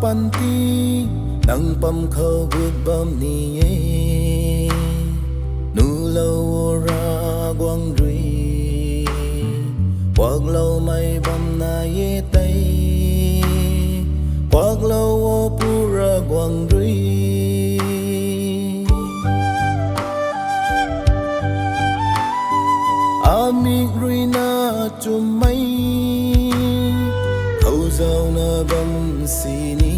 panti nang pam khâu bút bom ni nu lâu Raguangc rui quag lâu mai bom na ye tây quag lâu pu Raguangc rui amik rui na chum mai khâu dâu na bom si ni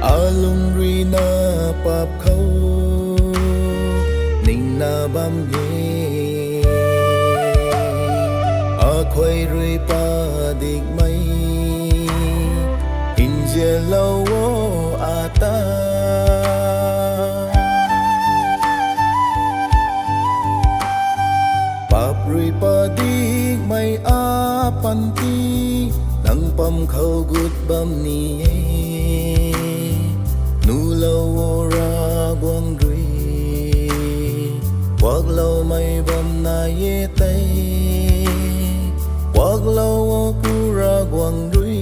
alung rui na pap khâu ning na bam ye a khoi rui padik mai in je lâu ata Paprui padik mai a panti nang pam khâu gut bam ni nu lâu Raguangc rui quag lâu mai bam na ye tây quag lâu pu Raguangc rui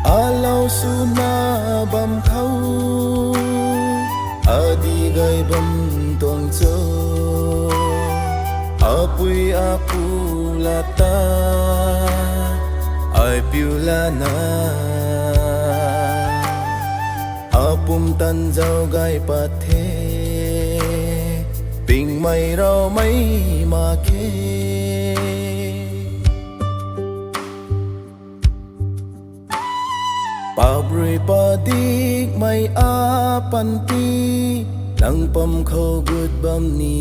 alau suna bam khâu adi gai bam tuang cho apui apu lata ai piu lana apum tan jau gai pathe ping mai rau mai ma khe Paprui padik mai a panti nang pam khâu gut bam ni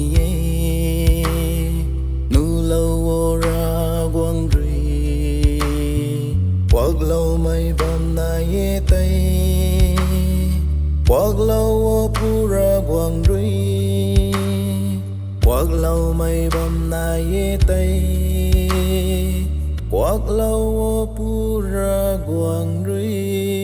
nu lâu Raguangc rui quag lâu mai bam na ye tây quag lâu pu Raguangc rui quag lâu mai bam na ye tây quag lâu pu Raguangc rui